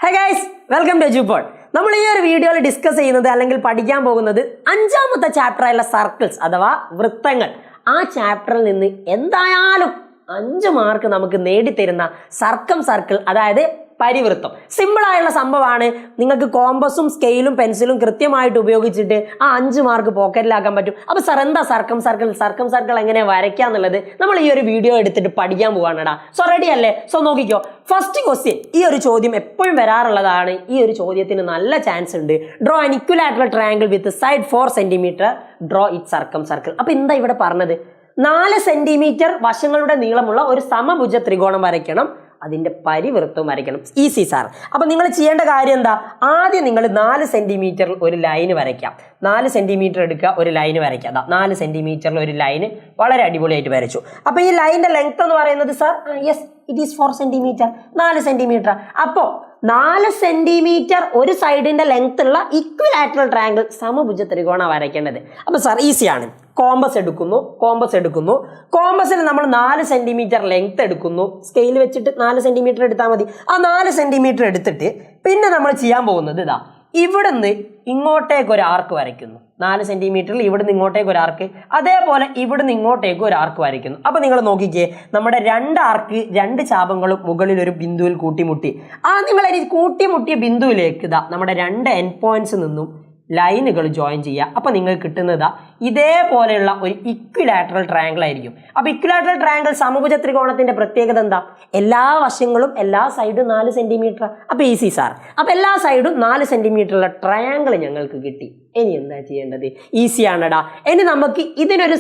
Hi guys, welcome to EduPod. നമ്മൾ ഈ ഒരു വീഡിയോയിൽ ഡിസ്കസ് ചെയ്യുന്നത് അല്ലെങ്കിൽ പഠിക്കാൻ പോകുന്നത് അഞ്ചാമത്തെ ചാപ്റ്ററായുള്ള സർക്കിൾസ് അഥവാ വൃത്തങ്ങൾ. ആ ചാപ്റ്ററിൽ നിന്ന് എന്തായാലും 5 മാർക്ക് നമുക്ക് നേടിത്തരുന്ന സർക്കിൾ അതായത് പരിവൃത്തം. സിമ്പിൾ ആയുള്ള സംഭവമാണ്. നിങ്ങൾക്ക് കോമ്പസും സ്കെയിലും പെൻസിലും കൃത്യമായിട്ട് ഉപയോഗിച്ചിട്ട് ആ 5 മാർക്ക് പോക്കറ്റിലാക്കാൻ പറ്റും. അപ്പോൾ സാർ എന്താ സർക്കം സർക്കിൾ എങ്ങനെ വരയ്ക്കാന്നുള്ളത് നമ്മൾ ഈ ഒരു വീഡിയോ എടുത്തിട്ട് പഠിക്കാൻ പോവാണടാ. സോ റെഡി അല്ലേ? സോ നോക്കിക്കോ. ഫസ്റ്റ് ക്വസ്റ്റ്യൻ, ഈ ഒരു ചോദ്യം എപ്പോഴും വരാറുള്ളതാണ്. ഈ ഒരു ചോദ്യത്തിന് നല്ല ചാൻസ് ഉണ്ട്. Draw an equilateral triangle with side 4 centimetre, draw it circle. അപ്പൊ എന്താ ഇവിടെ പറഞ്ഞത്? 4 സെന്റിമീറ്റർ വശങ്ങളുടെ നീളമുള്ള ഒരു സമഭുജ ത്രികോണം വരയ്ക്കണം, അതിന്റെ പരിവൃത്തവും വരയ്ക്കണം. Easy sir. അപ്പൊ നിങ്ങൾ ചെയ്യേണ്ട കാര്യം എന്താ? ആദ്യം നിങ്ങൾ 4 സെന്റിമീറ്ററിൽ ഒരു ലൈന് വരയ്ക്കാം. 4 സെന്റിമീറ്റർ എടുക്കുക, ഒരു ലൈന് വരയ്ക്കാം. 4 സെന്റിമീറ്ററിൽ ഒരു ലൈന് വളരെ അടിപൊളിയായിട്ട് വരച്ചു. അപ്പൊ ഈ ലൈനിന്റെ ലെങ്ത് എന്ന് പറയുന്നത് sir yes it is 4 centimetre, 4 centimetre. അപ്പോ 4 സെന്റിമീറ്റർ ഒരു സൈഡിന്റെ ലെങ്ത് ഉള്ള ഇക്വിലാറ്ററൽ ട്രയാങ്കിൾ സമഭുജ ത്രികോണം വരയ്ക്കേണ്ടത്. അപ്പൊ സാർ ഈസിയാണ്. കോമ്പസ് എടുക്കുന്നു. കോമ്പസിൽ നമ്മൾ 4 സെന്റിമീറ്റർ ലെങ്ത് എടുക്കുന്നു. സ്കെയിൽ വെച്ചിട്ട് 4 സെന്റിമീറ്റർ എടുത്താൽ മതി. ആ 4 സെന്റിമീറ്റർ എടുത്തിട്ട് പിന്നെ നമ്മൾ ചെയ്യാൻ പോകുന്നത് ഇതാ, ഇവിടുന്ന് ഇങ്ങോട്ടേക്ക് ഒരു ആർക്ക് വരയ്ക്കുന്നു. 4 സെന്റിമീറ്ററിൽ ഇവിടുന്ന് ഇങ്ങോട്ടേക്ക് ഒരു ആർക്ക്, അതേപോലെ ഇവിടുന്ന് ഇങ്ങോട്ടേക്ക് ഒരു ആർക്ക് വരയ്ക്കുന്നു. അപ്പൊ നിങ്ങൾ നോക്കിക്കേ, നമ്മുടെ 2 ആർക്ക് 2 ചാപങ്ങളും മുകളിൽ ഒരു ബിന്ദുവിൽ കൂട്ടിമുട്ടി. ആ നിങ്ങൾ കൂട്ടിമുട്ടിയ ബിന്ദുവിലേക്ക് ഇതാ നമ്മുടെ 2 എൻഡ് പോയിന്റ്സ് നിന്നും ലൈനുകൾ ജോയിൻ ചെയ്യുക. അപ്പൊ നിങ്ങൾക്ക് കിട്ടുന്നതാ ഇതേപോലെയുള്ള ഒരു ഇക്വിലാറ്ററൽ ട്രയാങ്കിൾ ആയിരിക്കും. അപ്പൊ ഇക്വിലാറ്ററൽ ട്രയാങ്കിൾ സമഭുജ ത്രികോണത്തിന്റെ പ്രത്യേകത എന്താ? എല്ലാ വശങ്ങളും എല്ലാ സൈഡും 4 സെന്റിമീറ്റർ. അപ്പൊ ഈസി സാർ. അപ്പൊ എല്ലാ സൈഡും 4 സെന്റിമീറ്ററുള്ള ട്രയാങ്കിൾ ഞങ്ങൾക്ക് കിട്ടി. ഇനി എന്താ ചെയ്യേണ്ടത്? ഈസിയാണടാ. ഇനി നമുക്ക് ഇതിനൊരു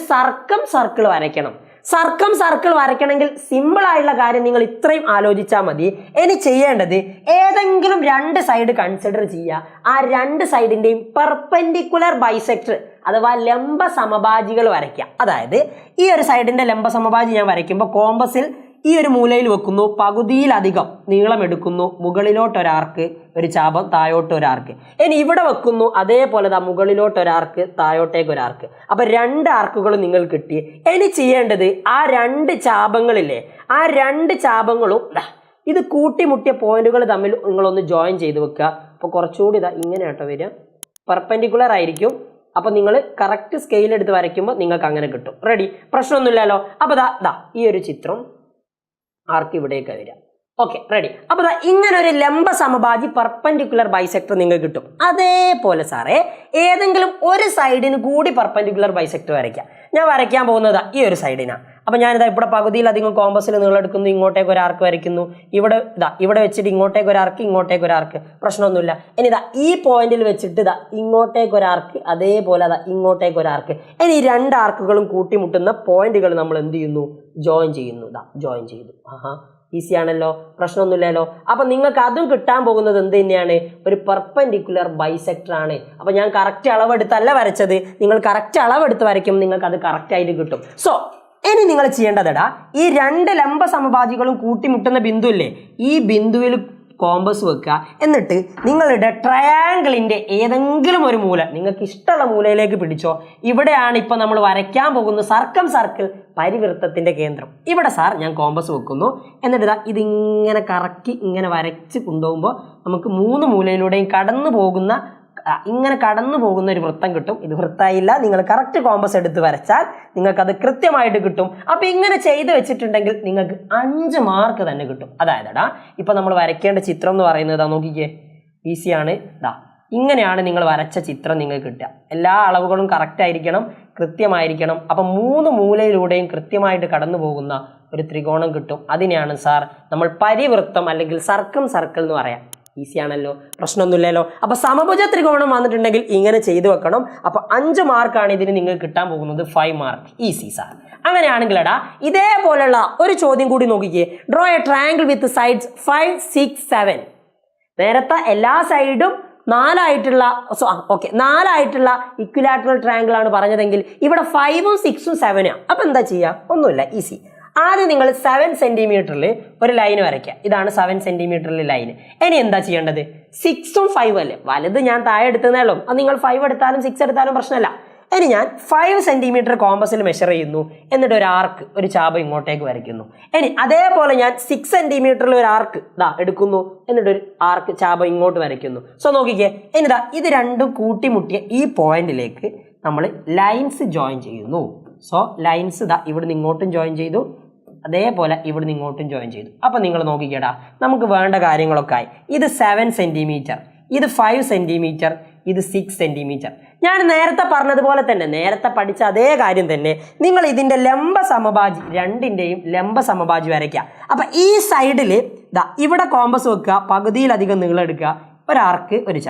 സർക്കിൾ വരയ്ക്കണം. സർക്കിൾ വരയ്ക്കണമെങ്കിൽ സിമ്പിൾ ആയിട്ടുള്ള കാര്യം നിങ്ങൾ ഇത്രയും ആലോചിച്ചാൽ മതി. ഇനി ചെയ്യേണ്ടത് ഏതെങ്കിലും 2 സൈഡ് കൺസിഡർ ചെയ്യുക. ആ 2 സൈഡിന്റെയും പെർപെൻഡിക്കുലർ ബൈസെക്ടർ അഥവാ ലംബ സമഭാജികൾ വരയ്ക്കുക. അതായത് ഈ ഒരു സൈഡിന്റെ ലംബ സമഭാജി ഞാൻ വരയ്ക്കുമ്പോൾ കോമ്പസിൽ ഈ ഒരു മൂലയിൽ വെക്കുന്നു, പകുതിയിലധികം നീളം എടുക്കുന്നു, മുകളിലോട്ട് ഒരാർക്ക്, ഒരു ചാപം, താഴോട്ട് ഒരാർക്ക്. ഇനി ഇവിടെ വെക്കുന്നു, അതേപോലെ മുകളിലോട്ട് ഒരാർക്ക്, താഴോട്ടേക്ക് ഒരാർക്ക്. അപ്പൊ 2 ആർക്കുകളും നിങ്ങൾ കിട്ടി. ഇനി ചെയ്യേണ്ടത് ആ 2 ചാപങ്ങളില്ലേ, ആ 2 ചാപങ്ങളും ഇത് കൂട്ടിമുട്ടിയ പോയിന്റുകൾ തമ്മിൽ നിങ്ങളൊന്ന് ജോയിൻ ചെയ്ത് വെക്കുക. അപ്പൊ കുറച്ചുകൂടി ഇങ്ങനെ കേട്ടോ വരിക, പെർപെൻഡിക്കുലർ ആയിരിക്കും. അപ്പൊ നിങ്ങൾ കറക്റ്റ് സ്കെയിൽ എടുത്ത് വരയ്ക്കുമ്പോൾ നിങ്ങൾക്ക് അങ്ങനെ കിട്ടും. റെഡി? പ്രശ്നമൊന്നുമില്ലല്ലോ. അപ്പൊ ഈ ഒരു ചിത്രം ആർക്ക് ഇവിടേക്ക് വരാം. Okay, ready. അപ്പൊ ഇങ്ങനെ ഒരു ലംബ സമഭാജി പെർപെൻഡിക്കുലർ ബൈസെക്ടർ നിങ്ങൾക്ക് കിട്ടും. അതേപോലെ സാറേ ഏതെങ്കിലും ഒരു സൈഡിന് കൂടി പെർപെൻഡിക്കുലർ ബൈസെക്ടർ വരയ്ക്കാം. ഞാൻ വരയ്ക്കാൻ പോകുന്നത് ഈ ഒരു സൈഡിനാണ്. അപ്പൊ ഞാനിതാ ഇവിടെ പകുതിയിലധികം കോമ്പസിൽ നീളം എടുക്കുന്നു, ഇങ്ങോട്ടേക്ക് ഒരു ആർക്ക് വരയ്ക്കുന്നു. ഇവിടെ വെച്ചിട്ട് ഇങ്ങോട്ടേക്ക് ഒരു ആർക്ക്, ഇങ്ങോട്ടേക്ക് ഒരു ആർക്ക്. പ്രശ്നമൊന്നുമില്ല. ഇനി ഈ പോയിന്റിൽ വെച്ചിട്ട് ഇങ്ങോട്ടേക്ക് ഒരു ആർക്ക്, അതേപോലെ ഇങ്ങോട്ടേക്ക് ഒരു ആർക്ക്. ഇനി 2 ആർക്കുകളും കൂട്ടിമുട്ടുന്ന പോയിന്റുകൾ നമ്മൾ എന്ത് ചെയ്യുന്നു? ജോയിൻ ചെയ്യുന്നു. ജോയിൻ ചെയ്തു. ഈസി ആണല്ലോ, പ്രശ്നമൊന്നുമില്ലല്ലോ. അപ്പൊ നിങ്ങൾക്ക് അതും കിട്ടാൻ പോകുന്നത് എന്ത് തന്നെയാണ്? ഒരു പെർപെൻഡിക്കുലർ ബൈസെക്ടർ ആണ്. അപ്പൊ ഞാൻ കറക്റ്റ് അളവെടുത്തല്ല വരച്ചത്. നിങ്ങൾ കറക്റ്റ് അളവെടുത്ത് വരയ്ക്കും, നിങ്ങൾക്ക് അത് കറക്റ്റ് ആയിട്ട് കിട്ടും. സോ ഇനി നിങ്ങൾ ചെയ്യേണ്ടതടാ, ഈ 2 ലംബ സമഭാജികളും കൂട്ടിമുട്ടുന്ന ബിന്ദു ഇല്ലേ, ഈ ബിന്ദുവിൽ കോമ്പസ് വെക്കുക. എന്നിട്ട് നിങ്ങളുടെ ട്രയാങ്കിളിന്റെ ഏതെങ്കിലും ഒരു മൂല, നിങ്ങൾക്ക് ഇഷ്ടമുള്ള മൂലയിലേക്ക് പിടിച്ചോ. ഇവിടെയാണ് ഇപ്പൊ നമ്മൾ വരയ്ക്കാൻ പോകുന്ന സർക്കിൾ പരിവൃത്തത്തിന്റെ കേന്ദ്രം. ഇവിടെ സാർ ഞാൻ കോമ്പസ് വെക്കുന്നു. എന്നിട്ട് ഇതിങ്ങനെ കറക്കി ഇങ്ങനെ വരച്ച് കൊണ്ടുപോകുമ്പോൾ നമുക്ക് 3 മൂലയിലൂടെയും കടന്നു പോകുന്ന ഒരു വൃത്തം കിട്ടും. ഇത് വൃത്തായില്ല, നിങ്ങൾ കറക്റ്റ് കോമ്പസ് എടുത്ത് വരച്ചാൽ നിങ്ങൾക്ക് അത് കൃത്യമായിട്ട് കിട്ടും. അപ്പൊ ഇങ്ങനെ ചെയ്ത് വെച്ചിട്ടുണ്ടെങ്കിൽ നിങ്ങൾക്ക് 5 മാർക്ക് തന്നെ കിട്ടും. അതായത് ഇപ്പൊ നമ്മൾ വരയ്ക്കേണ്ട ചിത്രം എന്ന് പറയുന്നത് നോക്കിക്കേ, ഈസിയാണ്. ഇങ്ങനെയാണ് നിങ്ങൾ വരച്ച ചിത്രം നിങ്ങൾക്ക് കിട്ടുക. എല്ലാ അളവുകളും കറക്റ്റ് ആയിരിക്കണം, കൃത്യമായിരിക്കണം. അപ്പൊ 3 മൂലയിലൂടെയും കൃത്യമായിട്ട് കടന്നു പോകുന്ന ഒരു ത്രികോണം കിട്ടും. അതിനെയാണ് സാർ നമ്മൾ പരിവൃത്തം അല്ലെങ്കിൽ സർക്കിൾ എന്ന് പറയാം. ഈസി ആണല്ലോ, പ്രശ്നമൊന്നുമില്ലല്ലോ. അപ്പൊ സമഭുജ ത്രികോണം വന്നിട്ടുണ്ടെങ്കിൽ ഇങ്ങനെ ചെയ്തു വെക്കണം. അപ്പൊ 5 മാർക്കാണ് ഇതിന് നിങ്ങൾക്ക് കിട്ടാൻ പോകുന്നത്. 5 മാർക്ക്. Easy sir. അങ്ങനെയാണെങ്കിൽ ഇതേപോലെയുള്ള ഒരു ചോദ്യം കൂടി നോക്കിക്കേ. Draw A triangle with sides 5, 6, 7. നേരത്തെ എല്ലാ സൈഡും 4 ആയിട്ടുള്ള ഇക്വിലാറ്ററൽ ട്രയാങ്കിൾ ആണ് പറഞ്ഞതെങ്കിൽ ഇവിടെ 5ഉം 6ഉം 7. അപ്പൊ എന്താ ചെയ്യുക? ഒന്നുമില്ല, ഈസി. ആദ്യം നിങ്ങൾ 7 സെന്റിമീറ്ററിൽ ഒരു ലൈൻ വരയ്ക്കുക. ഇതാണ് 7 സെന്റിമീറ്ററിൽ ലൈൻ. ഇനി എന്താ ചെയ്യേണ്ടത്? 6ഉം 5ഉം അല്ലേ, വലുത് ഞാൻ താഴെ എടുത്തതേ ഉള്ളൂ. അത് നിങ്ങൾ 5 എടുത്താലും 6 എടുത്താലും പ്രശ്നമല്ല. ഇനി ഞാൻ 5 സെന്റിമീറ്റർ കോമ്പസിൽ മെഷർ ചെയ്യുന്നു, എന്നിട്ട് ഒരു ആർക്ക്, ഒരു ചാപം ഇങ്ങോട്ടേക്ക് വരയ്ക്കുന്നു. ഇനി അതേപോലെ ഞാൻ 6 സെന്റിമീറ്ററിൽ ഒരു ആർക്ക് എടുക്കുന്നു, എന്നിട്ട് ഒരു ആർക്ക് ചാപം ഇങ്ങോട്ട് വരയ്ക്കുന്നു. സോ നോക്കിക്കേ, ഇനി ഇത് രണ്ടും കൂട്ടിമുട്ടിയ ഈ പോയിന്റിലേക്ക് നമ്മൾ ലൈൻസ് ജോയിൻ ചെയ്യുന്നു. സോ ലൈൻസ് ഇവിടുന്ന് ഇങ്ങോട്ടും ജോയിൻ ചെയ്തു, അതേപോലെ ഇവിടുന്ന് ഇങ്ങോട്ടും ജോയിൻ ചെയ്തു. അപ്പം നിങ്ങൾ നോക്കിക്കേടാ, നമുക്ക് വേണ്ട കാര്യങ്ങളൊക്കെ ആയി. ഇത് 7 സെന്റിമീറ്റർ, ഇത് 5 സെന്റിമീറ്റർ, ഇത് 6 സെന്റിമീറ്റർ. ഞാൻ നേരത്തെ പറഞ്ഞതുപോലെ തന്നെ, നേരത്തെ പഠിച്ച അതേ കാര്യം തന്നെ, നിങ്ങൾ ഇതിൻ്റെ ലംബ സമഭാജി, രണ്ടിൻ്റെയും ലംബ സമഭാജി വരയ്ക്കുക. അപ്പം ഈ സൈഡിൽ ഇവിടെ കോമ്പസ് വെക്കുക, പകുതിയിലധികം നീളം എടുക്കുക, ഒരാർക്ക് ഒരു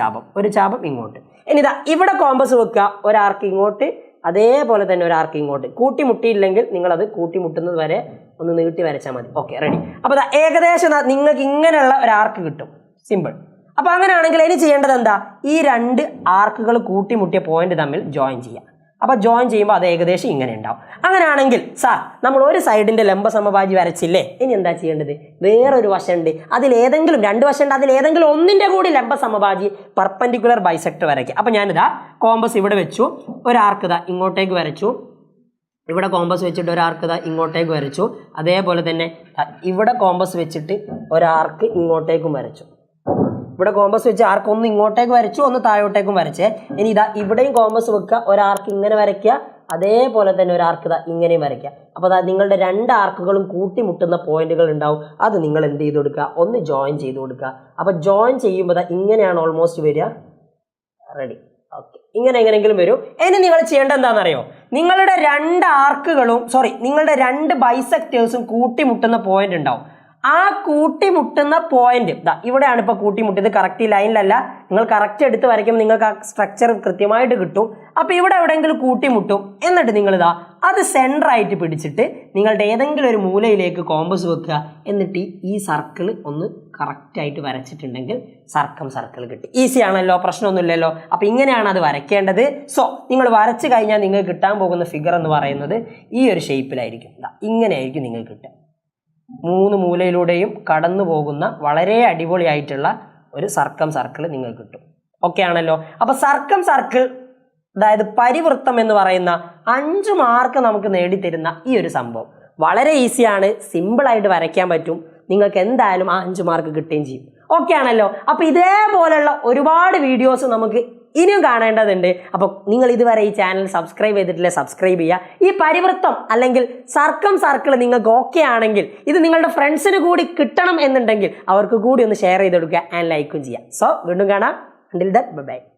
ചാപം ഇങ്ങോട്ട്. ഇനി ഇവിടെ കോമ്പസ് വെക്കുക, ഒരാർക്ക് ഇങ്ങോട്ട്, അതേപോലെ തന്നെ ഒരാർക്ക് ഇങ്ങോട്ട്. കൂട്ടിമുട്ടിയില്ലെങ്കിൽ നിങ്ങളത് കൂട്ടിമുട്ടുന്നത് വരെ ഒന്ന് നീട്ടി വരച്ചാൽ മതി. Okay, ready. അപ്പോൾ ഏകദേശം നിങ്ങൾക്ക് ഇങ്ങനെയുള്ള ഒരു ആർക്ക് കിട്ടും, സിമ്പിൾ. അപ്പോൾ അങ്ങനെയാണെങ്കിൽ ഇനി ചെയ്യേണ്ടത് എന്താ, ഈ 2 ആർക്കുകൾ കൂട്ടിമുട്ടിയ പോയിന്റ് തമ്മിൽ ജോയിൻ ചെയ്യാം. അപ്പോൾ ജോയിൻ ചെയ്യുമ്പോൾ അത് ഏകദേശം ഇങ്ങനെ ഉണ്ടാവും. അങ്ങനെയാണെങ്കിൽ സാർ നമ്മൾ ഒരു സൈഡിൻ്റെ ലംബ സമഭാജി വരച്ചില്ലേ, ഇനി എന്താ ചെയ്യേണ്ടത്, വേറൊരു വശമുണ്ട്, അതിലേതെങ്കിലും 2 വശമുണ്ട്, അതിലേതെങ്കിലും ഒന്നിൻ്റെ കൂടി ലംബ സമഭാജി പെർപെൻഡിക്കുലർ ബൈസെക്ടർ വരയ്ക്കുക. അപ്പോൾ ഞാനിതാ കോമ്പസ് ഇവിടെ വെച്ചു, ഒരാർക്ക് ഇങ്ങോട്ടേക്ക് വരച്ചു, ഇവിടെ കോമ്പസ് വെച്ചിട്ട് ഒരാർക്ക് ഇങ്ങോട്ടേക്ക് വരച്ചു, അതേപോലെ തന്നെ ഇവിടെ കോമ്പസ് വെച്ചിട്ട് ഒരാർക്ക് ഇങ്ങോട്ടേക്കും വരച്ചു. ഇവിടെ കോമ്പസ് വെച്ച് ആർക്ക് ഒന്ന് ഇങ്ങോട്ടേക്ക് വരച്ചു, ഒന്ന് താഴോട്ടേക്കും വരച്ചേ. ഇനി ഇവിടെയും കോമ്പസ് വെക്കുക, ഒരാർക്ക് ഇങ്ങനെ വരയ്ക്കുക, അതേപോലെ തന്നെ ഒരാർക്ക് ഇങ്ങനെയും വരയ്ക്കുക. അപ്പോൾ നിങ്ങളുടെ 2 ആർക്കുകളും കൂട്ടിമുട്ടുന്ന പോയിന്റുകൾ ഉണ്ടാവും. അത് നിങ്ങൾ എന്ത് ചെയ്ത് കൊടുക്കുക, ഒന്ന് ജോയിൻ ചെയ്ത് കൊടുക്കുക. അപ്പോൾ ജോയിൻ ചെയ്യുമ്പോൾ ഇങ്ങനെയാണ് ഓൾമോസ്റ്റ് വരിക. Ready, okay. ഇങ്ങനെ എങ്ങനെയെങ്കിലും വരും. ഇനി നിങ്ങൾ ചെയ്യേണ്ടത് എന്താണെന്നറിയോ, നിങ്ങളുടെ 2 ആർക്കുകളും നിങ്ങളുടെ 2 ബൈസെക്ടേഴ്സും കൂട്ടിമുട്ടുന്ന പോയിന്റ് ഉണ്ടാവും. ആ കൂട്ടിമുട്ടുന്ന പോയിന്റ് ഇവിടെയാണ് ഇപ്പോൾ കൂട്ടിമുട്ടിയത്, കറക്റ്റ് ഈ ലൈനിലല്ല. നിങ്ങൾ കറക്റ്റ് എടുത്ത് വരയ്ക്കുമ്പോൾ നിങ്ങൾക്ക് ആ സ്ട്രക്ചർ കൃത്യമായിട്ട് കിട്ടും. അപ്പോൾ ഇവിടെ എവിടെയെങ്കിലും കൂട്ടിമുട്ടും, എന്നിട്ട് നിങ്ങൾ അത് സെൻറ്ററായിട്ട് പിടിച്ചിട്ട് നിങ്ങളുടെ ഏതെങ്കിലും ഒരു മൂലയിലേക്ക് കോമ്പസ് വെക്കുക. എന്നിട്ട് ഈ സർക്കിൾ ഒന്ന് കറക്റ്റായിട്ട് വരച്ചിട്ടുണ്ടെങ്കിൽ സർക്കിൾ കിട്ടി. ഈസി ആണല്ലോ, പ്രശ്നമൊന്നുമില്ലല്ലോ. അപ്പോൾ ഇങ്ങനെയാണ് അത് വരയ്ക്കേണ്ടത്. സോ നിങ്ങൾ വരച്ച് കഴിഞ്ഞാൽ നിങ്ങൾക്ക് കിട്ടാൻ പോകുന്ന ഫിഗർ എന്ന് പറയുന്നത് ഈ ഒരു ഷേപ്പിലായിരിക്കും. ഇങ്ങനെയായിരിക്കും നിങ്ങൾക്ക് കിട്ടുക. 3 മൂലയിലൂടെയും കടന്നു പോകുന്ന വളരെ അടിപൊളിയായിട്ടുള്ള ഒരു സർക്കിൾ നിങ്ങൾക്ക് കിട്ടും. ഓക്കെ ആണല്ലോ. അപ്പോൾ സർക്കിൾ, അതായത് പരിവൃത്തം എന്ന് പറയുന്ന 5 മാർക്ക് നമുക്ക് നേടിത്തരുന്ന ഈ ഒരു സംഭവം വളരെ ഈസിയാണ്, സിമ്പിളായിട്ട് വരയ്ക്കാൻ പറ്റും. നിങ്ങൾക്ക് എന്തായാലും ആ 5 മാർക്ക് കിട്ടുകയും ചെയ്യും. ഓക്കെ ആണല്ലോ. അപ്പോൾ ഇതേപോലെയുള്ള ഒരുപാട് വീഡിയോസ് നമുക്ക് ഇനിയും കാണേണ്ടതുണ്ട്. അപ്പോൾ നിങ്ങൾ ഇതുവരെ ഈ ചാനൽ സബ്സ്ക്രൈബ് ചെയ്തിട്ടില്ലേ, സബ്സ്ക്രൈബ് ചെയ്യുക. ഈ പരിവൃത്തം അല്ലെങ്കിൽ സർക്കിൾ നിങ്ങൾക്ക് ഓക്കെ ആണെങ്കിൽ ഇത് നിങ്ങളുടെ ഫ്രണ്ട്സിന് കൂടി കിട്ടണം എന്നുണ്ടെങ്കിൽ അവർക്ക് കൂടി ഒന്ന് ഷെയർ ചെയ്ത് കൊടുക്കുക, ആൻഡ് ലൈക്കും ചെയ്യുക. സോ വീണ്ടും കാണാം. Until then, bye bye.